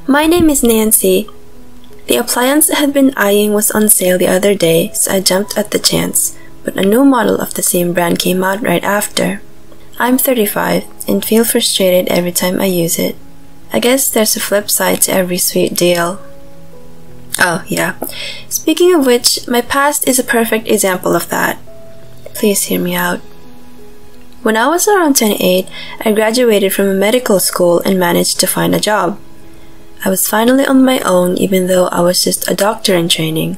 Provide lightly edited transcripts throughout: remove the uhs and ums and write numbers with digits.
My name is Nancy. The appliance I had been eyeing was on sale the other day, so I jumped at the chance, but a new model of the same brand came out right after. I'm 35 and feel frustrated every time I use it. I guess there's a flip side to every sweet deal. Oh, yeah. Speaking of which, my past is a perfect example of that. Please hear me out. When I was around 28, I graduated from a medical school and managed to find a job. I was finally on my own even though I was just a doctor in training,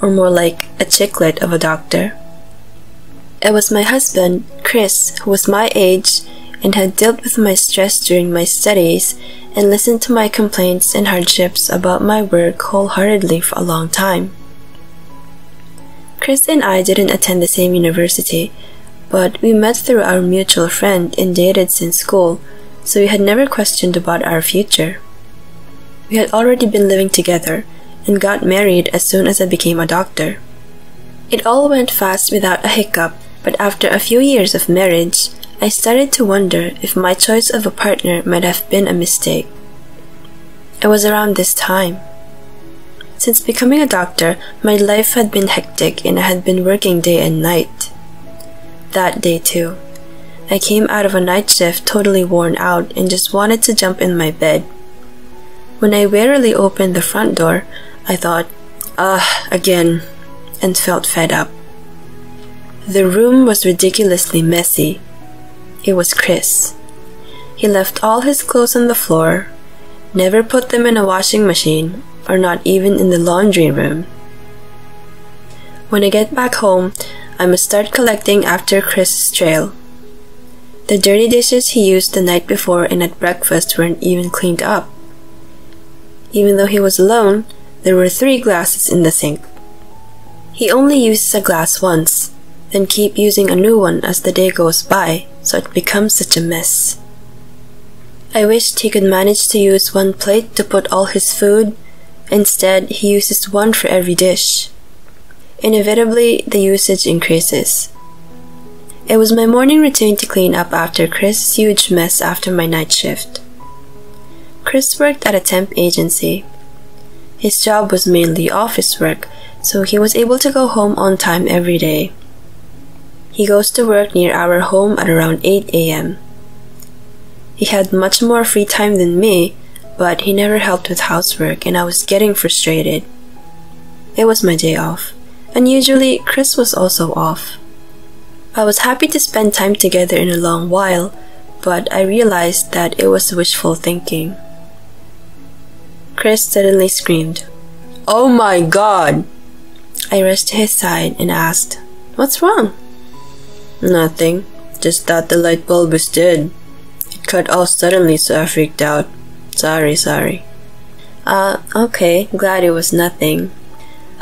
or more like a chicklet of a doctor. It was my husband, Chris, who was my age and had dealt with my stress during my studies and listened to my complaints and hardships about my work wholeheartedly for a long time. Chris and I didn't attend the same university, but we met through our mutual friend and dated since school, so we had never questioned about our future. We had already been living together and got married as soon as I became a doctor. It all went fast without a hiccup, but after a few years of marriage, I started to wonder if my choice of a partner might have been a mistake. It was around this time. Since becoming a doctor, my life had been hectic and I had been working day and night. That day too, I came out of a night shift totally worn out and just wanted to jump in my bed. When I wearily opened the front door, I thought, again, and felt fed up. The room was ridiculously messy. It was Chris. He left all his clothes on the floor, never put them in a washing machine, or not even in the laundry room. When I get back home, I must start collecting after Chris's trail. The dirty dishes he used the night before and at breakfast weren't even cleaned up. Even though he was alone, there were 3 glasses in the sink. He only uses a glass once, then keep using a new one as the day goes by, so it becomes such a mess. I wished he could manage to use 1 plate to put all his food. Instead, he uses 1 for every dish. Inevitably, the usage increases. It was my morning routine to clean up after Chris' huge mess after my night shift. Chris worked at a temp agency. His job was mainly office work, so he was able to go home on time every day. He goes to work near our home at around 8 a.m. He had much more free time than me, but he never helped with housework and I was getting frustrated. It was my day off, and usually Chris was also off. I was happy to spend time together in a long while, but I realized that it was wishful thinking. Chris suddenly screamed, "Oh my God!" I rushed to his side and asked, "What's wrong?" "Nothing, just that the light bulb is dead. It cut off suddenly so I freaked out. Sorry. Okay, glad it was nothing."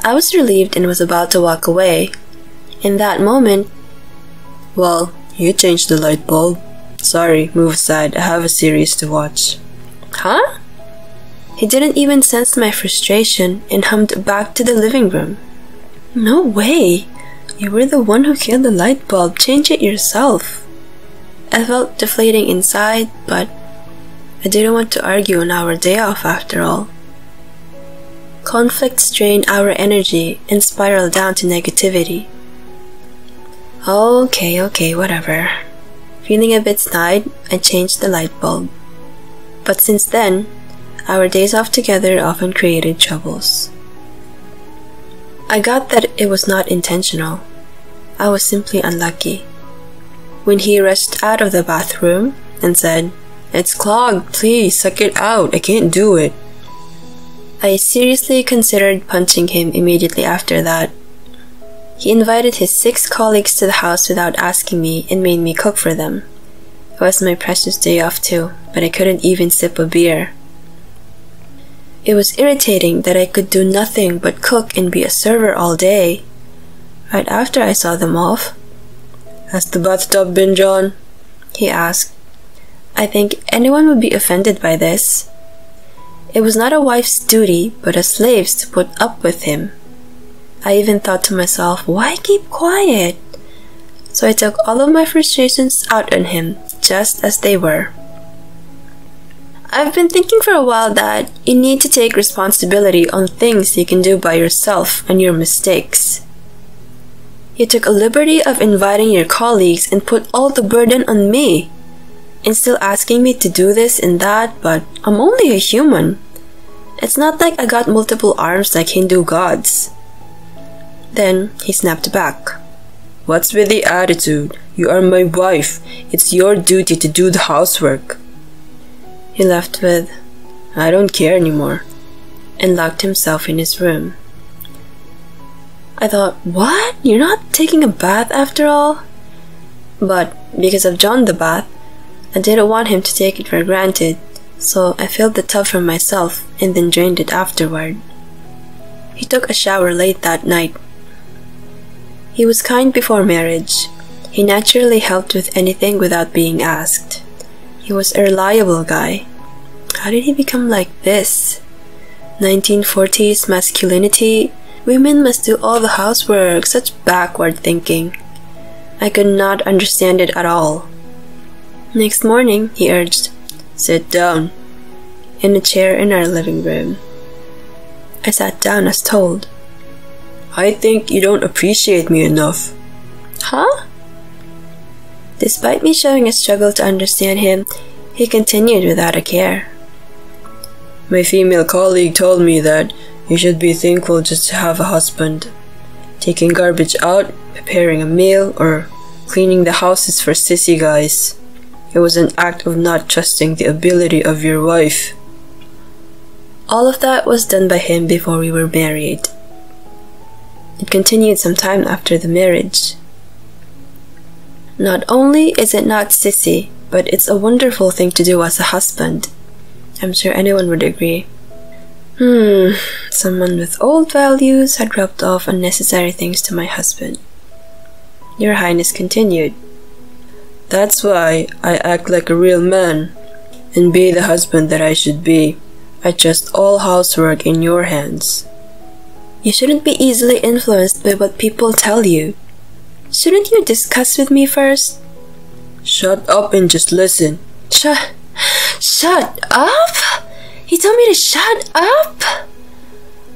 I was relieved and was about to walk away. In that moment, "Well, you changed the light bulb. Sorry, move aside, I have a series to watch." "Huh?" He didn't even sense my frustration and hummed back to the living room. "No way! You were the one who killed the light bulb. Change it yourself." I felt deflating inside, but I didn't want to argue on our day off after all. Conflicts drain our energy and spiral down to negativity. Okay, whatever. Feeling a bit snide, I changed the light bulb. But since then, our days off together often created troubles. I got that it was not intentional. I was simply unlucky. When he rushed out of the bathroom and said, "It's clogged, please suck it out, I can't do it," I seriously considered punching him immediately after that. He invited his 6 colleagues to the house without asking me and made me cook for them. It was my precious day off too, but I couldn't even sip a beer. It was irritating that I could do nothing but cook and be a server all day. Right after I saw them off, "Has the bathtub been drawn?" he asked. I think anyone would be offended by this. It was not a wife's duty, but a slave's to put up with him. I even thought to myself, why keep quiet? So I took all of my frustrations out on him, just as they were. I've been thinking for a while that you need to take responsibility on things you can do by yourself and your mistakes. You took a liberty of inviting your colleagues and put all the burden on me, and still asking me to do this and that, but I'm only a human. It's not like I got multiple arms like Hindu gods. Then he snapped back. What's with the attitude? You are my wife. It's your duty to do the housework. He left with, I don't care anymore, and locked himself in his room. I thought, what? You're not taking a bath after all? But because I've drawn the bath, I didn't want him to take it for granted, so I filled the tub for myself and then drained it afterward. He took a shower late that night. He was kind before marriage. He naturally helped with anything without being asked. He was a reliable guy. How did he become like this? 1940s masculinity? Women must do all the housework, such backward thinking. I could not understand it at all. Next morning, he urged, sit down, in a chair in our living room. I sat down as told. I think you don't appreciate me enough. Huh? Despite me showing a struggle to understand him, he continued without a care. My female colleague told me that you should be thankful just to have a husband. Taking garbage out, preparing a meal, or cleaning the house is for sissy guys. It was an act of not trusting the ability of your wife. All of that was done by him before we were married. It continued some time after the marriage. Not only is it not sissy, but it's a wonderful thing to do as a husband. I'm sure anyone would agree. Someone with old values had rubbed off unnecessary things to my husband. Your Highness continued. That's why I act like a real man, and be the husband that I should be. I trust all housework in your hands. You shouldn't be easily influenced by what people tell you. Shouldn't you discuss with me first? Shut up and just listen. Shut up? He told me to shut up?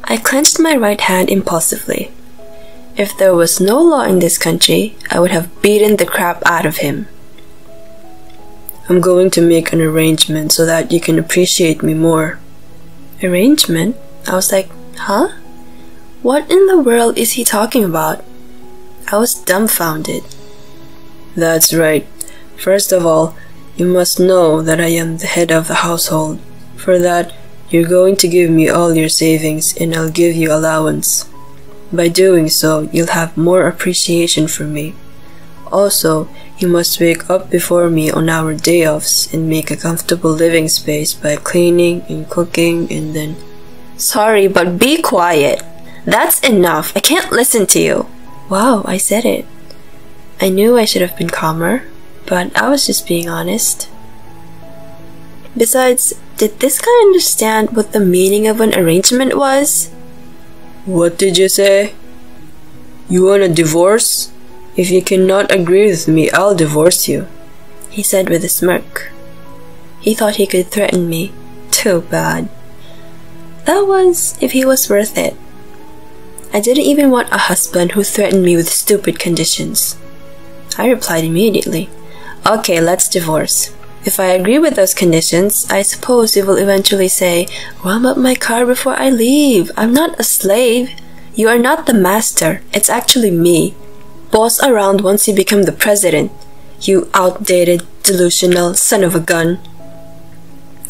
I clenched my right hand impulsively. If there was no law in this country, I would have beaten the crap out of him. I'm going to make an arrangement so that you can appreciate me more. Arrangement? I was like, huh? What in the world is he talking about? I was dumbfounded. That's right. First of all, you must know that I am the head of the household. For that, you're going to give me all your savings and I'll give you allowance. By doing so, you'll have more appreciation for me. Also, you must wake up before me on our day offs and make a comfortable living space by cleaning and cooking and then... Sorry, but be quiet. That's enough. I can't listen to you. Wow, I said it. I knew I should have been calmer, but I was just being honest. Besides, did this guy understand what the meaning of an arrangement was? What did you say? You want a divorce? If you cannot agree with me, I'll divorce you, he said with a smirk. He thought he could threaten me. Too bad. That was if he was worth it. I didn't even want a husband who threatened me with stupid conditions. I replied immediately, okay, let's divorce. If I agree with those conditions, I suppose you will eventually say, warm up my car before I leave. I'm not a slave. You are not the master. It's actually me. Boss around once you become the president. You outdated, delusional son of a gun.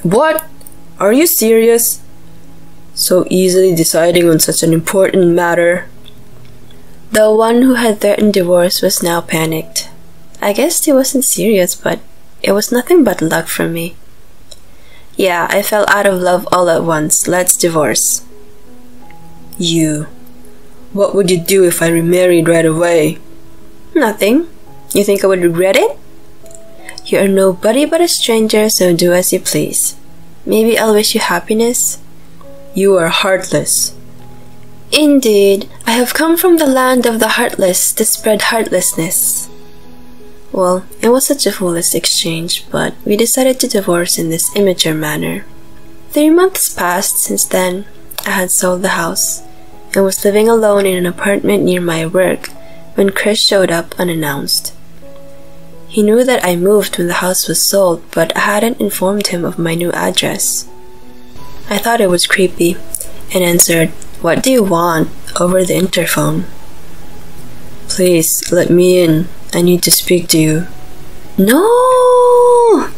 What? Are you serious? So easily deciding on such an important matter? The one who had threatened divorce was now panicked. I guessed he wasn't serious, but it was nothing but luck for me. Yeah, I fell out of love all at once. Let's divorce. You. What would you do if I remarried right away? Nothing. You think I would regret it? You are nobody but a stranger, so do as you please. Maybe I'll wish you happiness. You are heartless. Indeed, I have come from the land of the heartless to spread heartlessness. Well, it was such a foolish exchange, but we decided to divorce in this immature manner. 3 months passed since then. I had sold the house and was living alone in an apartment near my work when Chris showed up unannounced. He knew that I moved when the house was sold, but I hadn't informed him of my new address. I thought it was creepy and answered, "What do you want?" over the interphone. "Please, let me in. I need to speak to you." No!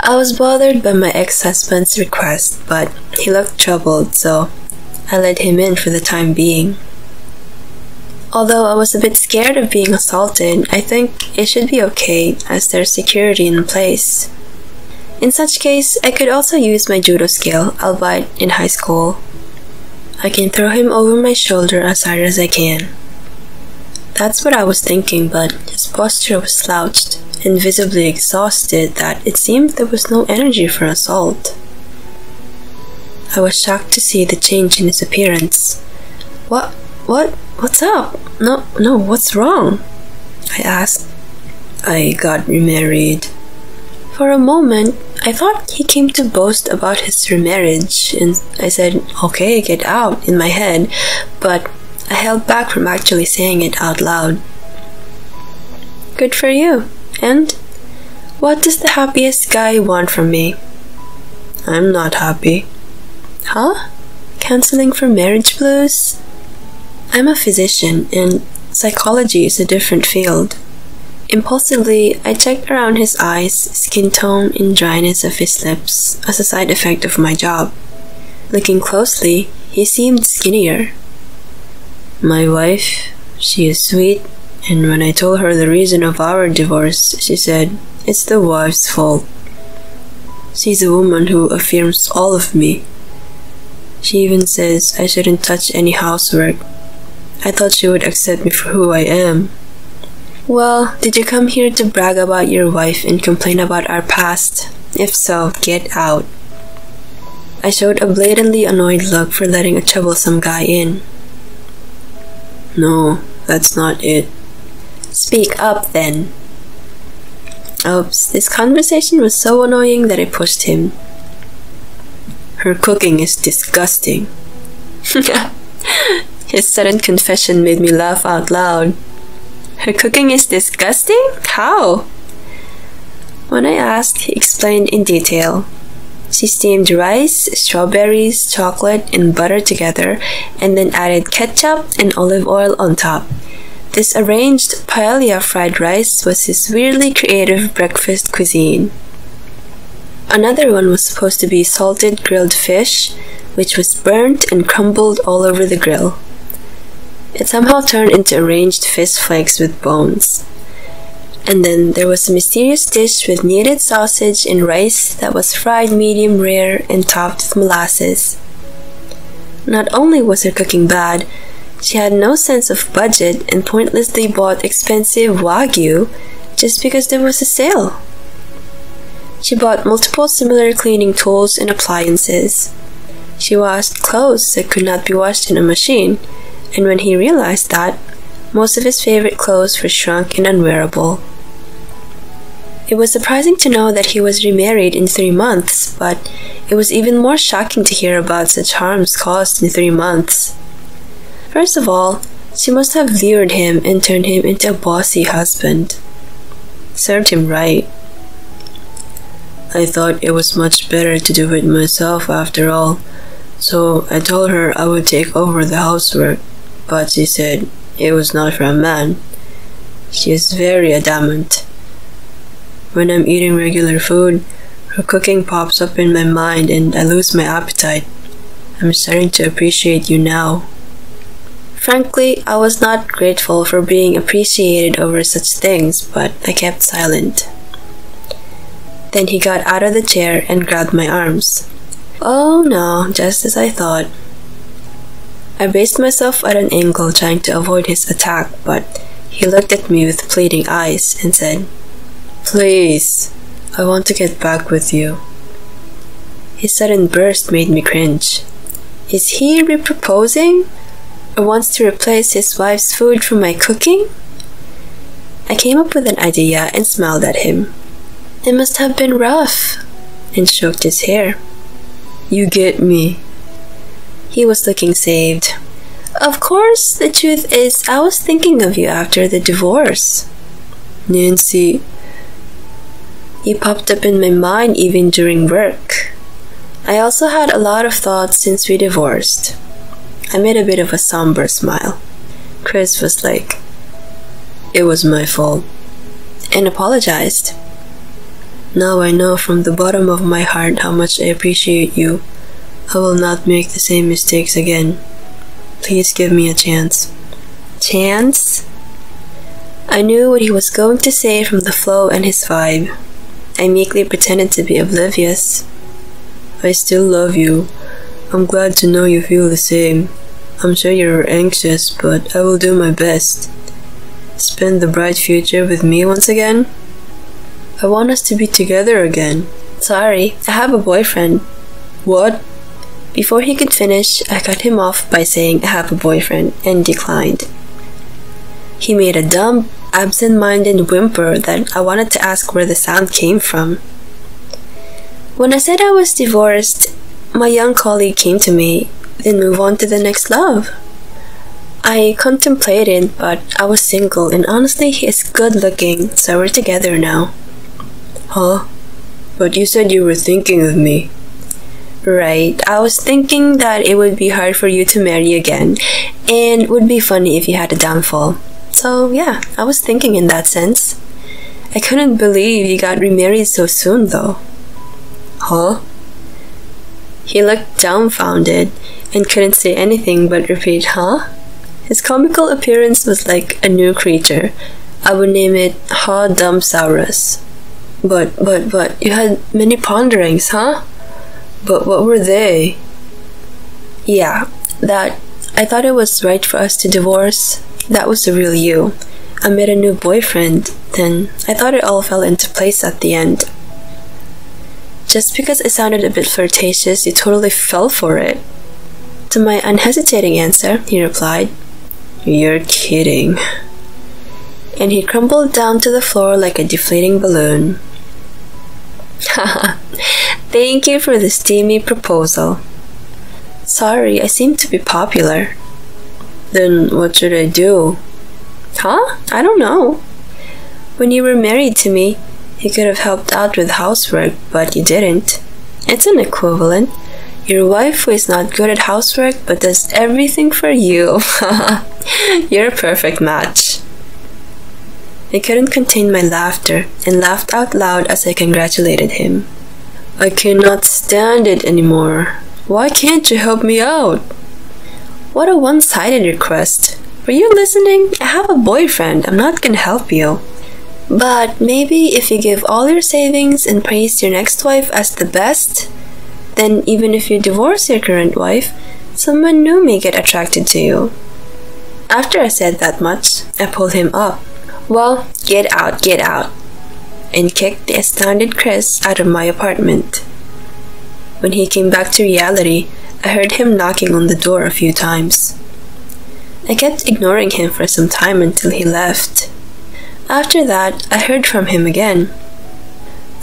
I was bothered by my ex-husband's request, but he looked troubled, so I let him in for the time being. Although I was a bit scared of being assaulted, I think it should be okay as there's security in place. In such case, I could also use my judo skill, albeit in high school. I can throw him over my shoulder as hard as I can. That's what I was thinking, but his posture was slouched and visibly exhausted that it seemed there was no energy for assault. I was shocked to see the change in his appearance. What's up? No, what's wrong?" I asked. "I got remarried." For a moment, I thought he came to boast about his remarriage, and I said, "Okay, get out," in my head, but I held back from actually saying it out loud. "Good for you. And what does the happiest guy want from me?" "I'm not happy." "Huh? Counseling for marriage blues?" I'm a physician, and psychology is a different field. Impulsively, I checked around his eyes, skin tone, and dryness of his lips as a side effect of my job. Looking closely, he seemed skinnier. "My wife, she is sweet, and when I told her the reason of our divorce, she said, it's the wife's fault. She's a woman who affirms all of me. She even says I shouldn't touch any housework. I thought she would accept me for who I am." "Well, did you come here to brag about your wife and complain about our past? If so, get out." I showed a blatantly annoyed look for letting a troublesome guy in. "No, that's not it." "Speak up, then." Oops, this conversation was so annoying that I pushed him. "Her cooking is disgusting." His sudden confession made me laugh out loud. "Her cooking is disgusting? How?" When I asked, he explained in detail. She steamed rice, strawberries, chocolate, and butter together, and then added ketchup and olive oil on top. This arranged paella fried rice was his weirdly creative breakfast cuisine. Another one was supposed to be salted grilled fish, which was burnt and crumbled all over the grill. It somehow turned into arranged fish flakes with bones. And then there was a mysterious dish with kneaded sausage and rice that was fried medium rare and topped with molasses. Not only was her cooking bad, she had no sense of budget and pointlessly bought expensive Wagyu just because there was a sale. She bought multiple similar cleaning tools and appliances. She washed clothes that could not be washed in a machine, and when he realized that, most of his favorite clothes were shrunk and unwearable. It was surprising to know that he was remarried in 3 months, but it was even more shocking to hear about such harms caused in 3 months. First of all, she must have lured him and turned him into a bossy husband. Served him right. I thought it was much better to do it myself after all, so I told her I would take over the housework, but she said it was not for a man. She is very adamant. When I'm eating regular food, her cooking pops up in my mind and I lose my appetite. I'm starting to appreciate you now. Frankly, I was not grateful for being appreciated over such things, but I kept silent. Then he got out of the chair and grabbed my arms. Oh no, just as I thought. I braced myself at an angle trying to avoid his attack, but he looked at me with pleading eyes and said, "Please, I want to get back with you." His sudden burst made me cringe. Is he re-proposing? Or wants to replace his wife's food for my cooking? I came up with an idea and smiled at him. It must have been rough, and stroked his hair. You get me. He was looking saved. Of course, the truth is I was thinking of you after the divorce. Nancy, you popped up in my mind even during work. I also had a lot of thoughts since we divorced. I made a bit of a somber smile. Chris was like, it was my fault, and apologized. Now I know from the bottom of my heart how much I appreciate you. I will not make the same mistakes again. Please give me a chance. Chance? I knew what he was going to say from the flow and his vibe. I meekly pretended to be oblivious. I still love you. I'm glad to know you feel the same. I'm sure you're anxious, but I will do my best. Spend the bright future with me once again? I want us to be together again. Sorry, I have a boyfriend. What? Before he could finish, I cut him off by saying I have a boyfriend and declined. He made a dumb, absent-minded whimper that I wanted to ask where the sound came from. When I said I was divorced, my young colleague came to me, then moved on to the next love. I contemplated, but I was single, and honestly, he is good looking, so we're together now. Huh? But you said you were thinking of me. Right, I was thinking that it would be hard for you to marry again, and would be funny if you had a downfall. So yeah, I was thinking in that sense. I couldn't believe you got remarried so soon though. Huh? He looked dumbfounded and couldn't say anything but repeat, huh? His comical appearance was like a new creature. I would name it Ha Dumbsaurus. But, you had many ponderings, huh? But what were they? Yeah, that I thought it was right for us to divorce. That was the real you. I met a new boyfriend, then I thought it all fell into place at the end. Just because I sounded a bit flirtatious, you totally fell for it. To my unhesitating answer, he replied, You're kidding. And he crumbled down to the floor like a deflating balloon. Haha, thank you for the steamy proposal. Sorry, I seem to be popular. Then what should I do? Huh? I don't know. When you were married to me, you could have helped out with housework, but you didn't. It's an equivalent. Your wife who is not good at housework but does everything for you. You're a perfect match. I couldn't contain my laughter and laughed out loud as I congratulated him. I cannot stand it anymore. Why can't you help me out? What a one-sided request. Were you listening? I have a boyfriend. I'm not gonna help you. But maybe if you give all your savings and praise your next wife as the best, then even if you divorce your current wife, someone new may get attracted to you. After I said that much, I pulled him up. Well, get out, and kicked the astounded Chris out of my apartment. When he came back to reality, I heard him knocking on the door a few times. I kept ignoring him for some time until he left. After that, I heard from him again.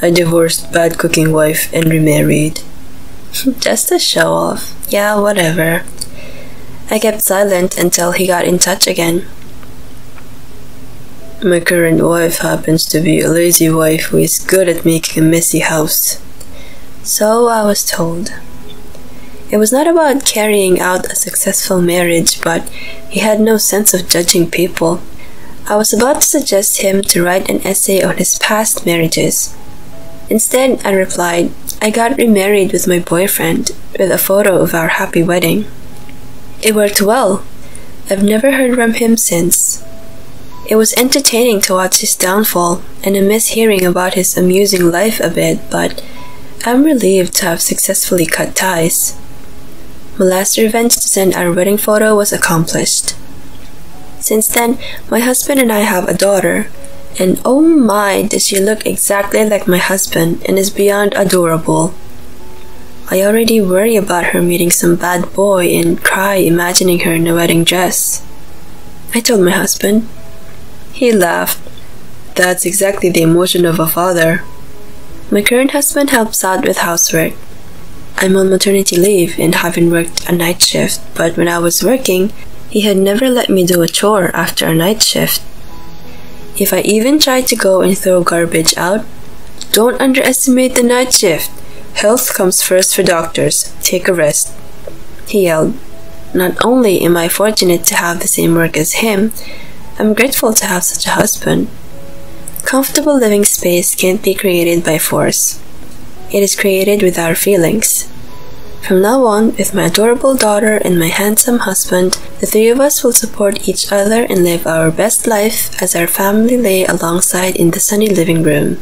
I divorced bad cooking wife and remarried. Just a show off. Yeah, whatever. I kept silent until he got in touch again. My current wife happens to be a lazy wife who is good at making a messy house. So I was told. It was not about carrying out a successful marriage, but he had no sense of judging people. I was about to suggest him to write an essay on his past marriages. Instead, I replied, I got remarried with my boyfriend, with a photo of our happy wedding. It worked well. I've never heard from him since. It was entertaining to watch his downfall, and I miss hearing about his amusing life a bit, but I'm relieved to have successfully cut ties. My last revenge to send our wedding photo was accomplished. Since then, my husband and I have a daughter, and oh my, does she look exactly like my husband and is beyond adorable. I already worry about her meeting some bad boy and cry imagining her in a wedding dress. I told my husband. He laughed. That's exactly the emotion of a father. My current husband helps out with housework. I'm on maternity leave and haven't worked a night shift, but when I was working, he had never let me do a chore after a night shift. If I even tried to go and throw garbage out, "Don't underestimate the night shift. Health comes first for doctors. Take a rest," he yelled. Not only am I fortunate to have the same work as him, I'm grateful to have such a husband. Comfortable living space can't be created by force. It is created with our feelings. From now on, with my adorable daughter and my handsome husband, the three of us will support each other and live our best life as our family lay alongside in the sunny living room.